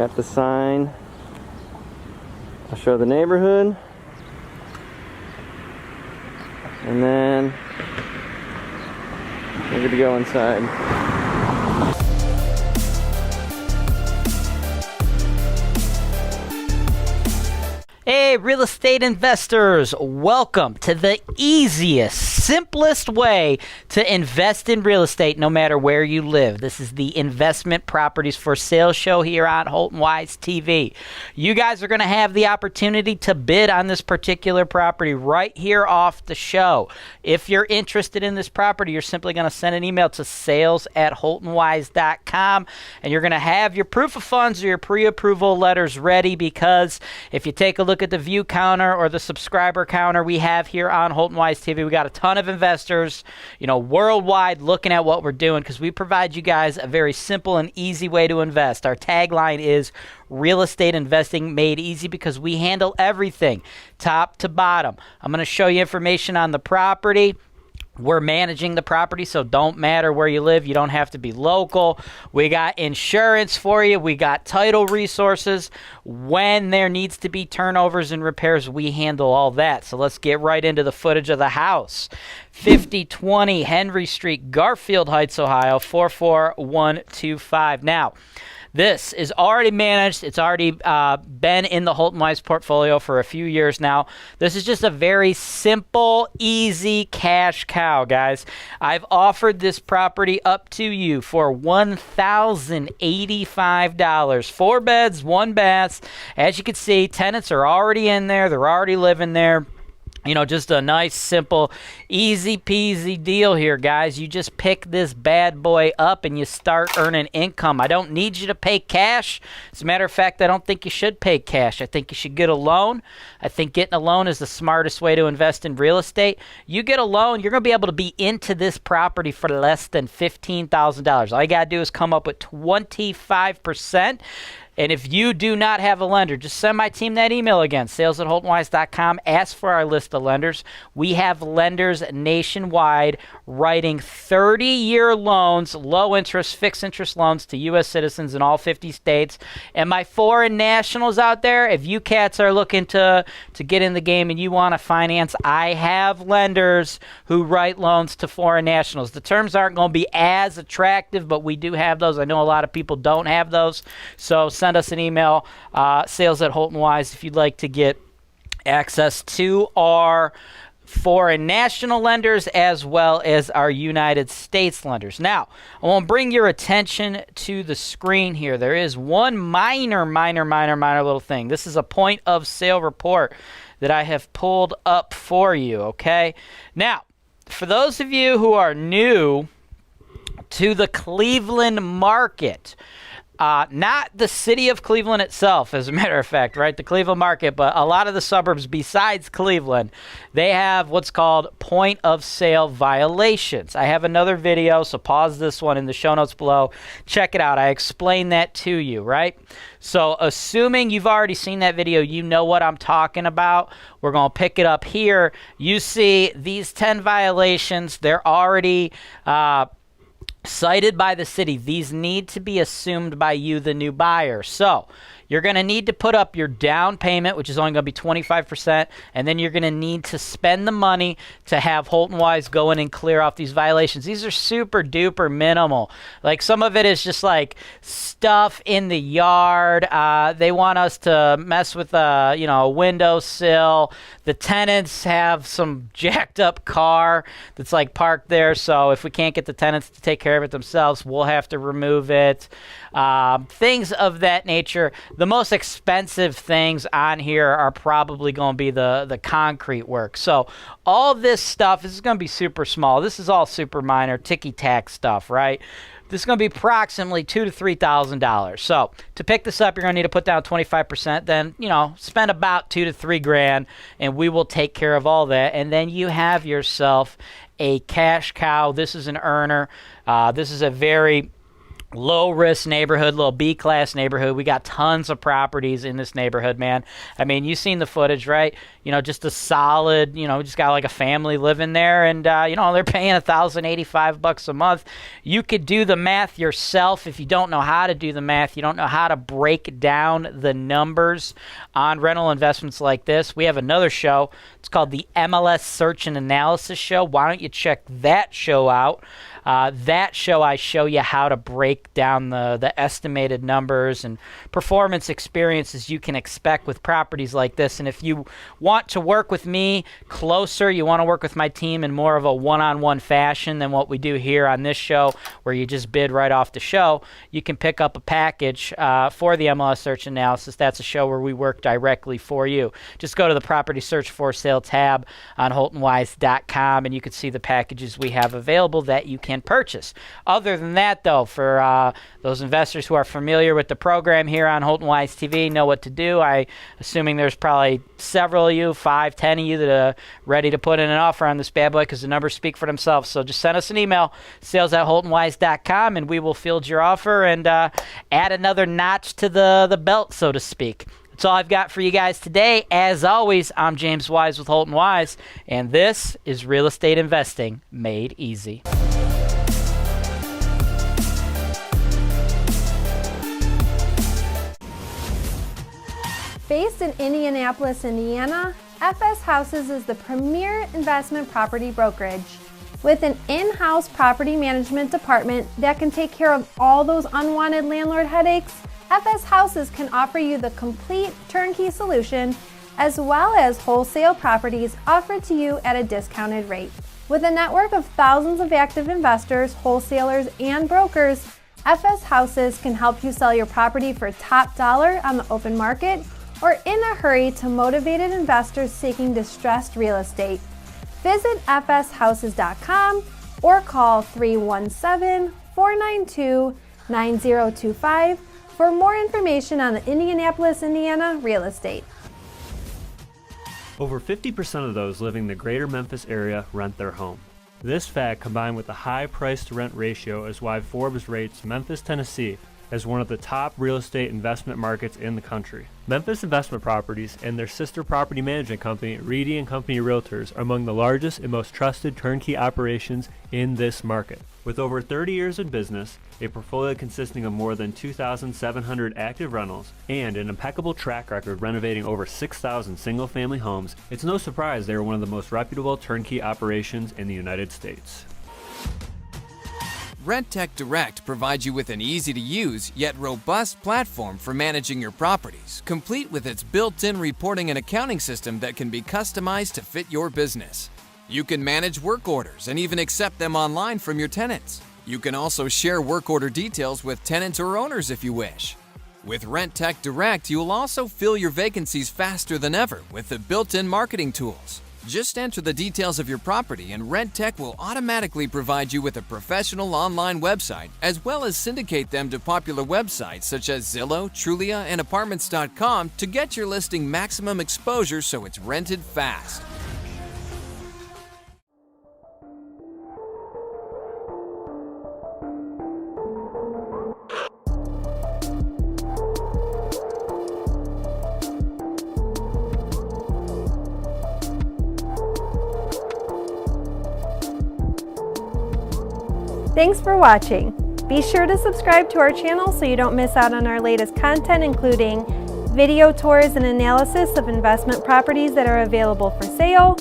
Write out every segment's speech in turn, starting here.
Got the sign. I'll show the neighborhood. And then we're good to go inside. Hey, real estate investors, welcome to the easiest, simplest way to invest in real estate no matter where you live. This is the Investment Properties for Sale show here on Holton Wise TV. You guys are going to have the opportunity to bid on this particular property right here off the show. If you're interested in this property, you're simply going to send an email to sales@holtonwise.com, and you're going to have your proof of funds or your pre-approval letters ready, because if you take a look at the view counter or the subscriber counter we have here on Holton Wise TV, we got a ton of investors, worldwide looking at what we're doing, because we provide you guys a very simple and easy way to invest. Our tagline is real estate investing made easy, because we handle everything top to bottom. I'm going to show you information on the property. We're managing the property, so don't matter where you live. You don't have to be local. We got insurance for you. We got title resources. When there needs to be turnovers and repairs, we handle all that. So let's get right into the footage of the house. 5020 Henry Street, Garfield Heights, Ohio, 44125. Now, this is already managed. It's already been in the Holton Wise portfolio for a few years now. This is just a very simple, easy cash cow, guys. I've offered this property up to you for $1,085. 4 beds, 1 bath. As you can see, tenants are already in there. They're already living there. Just a nice, simple, easy peasy deal here, guys. You just pick this bad boy up and you start earning income. I don't need you to pay cash. As a matter of fact, I don't think you should pay cash. I think you should get a loan. I think getting a loan is the smartest way to invest in real estate. You get a loan, you're going to be able to be into this property for less than $15,000. All you got to do is come up with 25%. And if you do not have a lender, just send my team that email again, sales@holtonwise.com. Ask for our list of lenders. We have lenders nationwide writing 30-year loans, low interest, fixed interest loans to U.S. citizens in all 50 states. And my foreign nationals out there, if you cats are looking to get in the game and you want to finance, I have lenders who write loans to foreign nationals. The terms aren't going to be as attractive, but we do have those. I know a lot of people don't have those. So send us an email, sales@holtonwise, if you'd like to get access to our foreign national lenders as well as our United States lenders. Now, I want to bring your attention to the screen here. There is one minor little thing. This is a point of sale report that I have pulled up for you, okay? Now, for those of you who are new to the Cleveland market, not the city of Cleveland itself, as a matter of fact, right? The Cleveland market, but a lot of the suburbs besides Cleveland, they have what's called point of sale violations. I have another video, so pause this one in the show notes below. Check it out. I explain that to you, right? So assuming you've already seen that video, you know what I'm talking about. We're going to pick it up here. You see these 10 violations. They're already cited by the city. These need to be assumed by you, the new buyer. So you're going to need to put up your down payment, which is only going to be 25%, and then you're going to need to spend the money to have Holton Wise go in and clear off these violations. These are super duper minimal. Like, some of it is just like stuff in the yard. They want us to mess with a windowsill. The tenants have some jacked up car that's like parked there, so if we can't get the tenants to take care of it themselves, we'll have to remove it. Things of that nature. The most expensive things on here are probably going to be the concrete work. So all this stuff, this is going to be super small. This is all super minor, ticky-tack stuff, right? This is going to be approximately $2,000 to $3,000. So to pick this up, you're going to need to put down 25%. Then, spend about $2,000 to $3,000, and we will take care of all that. And then you have yourself a cash cow. This is an earner. This is a very low risk neighborhood, little B-class neighborhood. We got tons of properties in this neighborhood, man. I mean, you've seen the footage, right? You know, just a solid, you know, just got like a family living there, and you know, they're paying $1,085 a month. You could do the math yourself. If you don't know how to do the math, you don't know how to break down the numbers on rental investments like this, we have another show. It's called the MLS Search and Analysis Show. Why don't you check that show out? That show, I show you how to break down the estimated numbers and performance experiences you can expect with properties like this. And if you want to work with me closer, you want to work with my team in more of a one-on-one fashion than what we do here on this show, where you just bid right off the show, you can pick up a package for the MLS Search Analysis. That's a show where we work directly for you. Just go to the Property Search for Sale tab on HoltonWise.com, and you can see the packages we have available that you can purchase. Other than that, though, for those investors who are familiar with the program here on Holton Wise TV, know what to do. Assuming there's probably several of you, 5, 10 of you that are ready to put in an offer on this bad boy, because the numbers speak for themselves. So just send us an email, sales@HoltonWise.com, and we will field your offer and add another notch to the belt, so to speak. That's all I've got for you guys today. As always, I'm James Wise with Holton Wise, and this is Real Estate Investing Made Easy. Based in Indianapolis, Indiana, FS Houses is the premier investment property brokerage. With an in-house property management department that can take care of all those unwanted landlord headaches, FS Houses can offer you the complete turnkey solution, as well as wholesale properties offered to you at a discounted rate. With a network of thousands of active investors, wholesalers, and brokers, FS Houses can help you sell your property for top dollar on the open market, or in a hurry to motivated investors seeking distressed real estate. Visit fshouses.com or call 317-492-9025 for more information on the Indianapolis, Indiana real estate. Over 50% of those living in the greater Memphis area rent their home. This fact, combined with the high price-to-rent ratio, is why Forbes rates Memphis, Tennessee as one of the top real estate investment markets in the country. Memphis Investment Properties and their sister property management company, Reedy & Company Realtors, are among the largest and most trusted turnkey operations in this market. With over 30 years in business, a portfolio consisting of more than 2,700 active rentals, and an impeccable track record renovating over 6,000 single-family homes, it's no surprise they are one of the most reputable turnkey operations in the United States. RentTech Direct provides you with an easy-to-use yet robust platform for managing your properties, complete with its built-in reporting and accounting system that can be customized to fit your business. You can manage work orders and even accept them online from your tenants. You can also share work order details with tenants or owners if you wish. With RentTech Direct, you'll also fill your vacancies faster than ever with the built-in marketing tools. Just enter the details of your property and RentTech will automatically provide you with a professional online website, as well as syndicate them to popular websites such as Zillow, Trulia, and Apartments.com to get your listing maximum exposure so it's rented fast. Thanks for watching. Be sure to subscribe to our channel so you don't miss out on our latest content, including video tours and analysis of investment properties that are available for sale,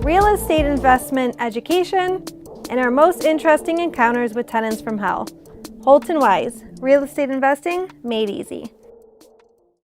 real estate investment education, and our most interesting encounters with tenants from hell. Holton Wise, real estate investing made easy.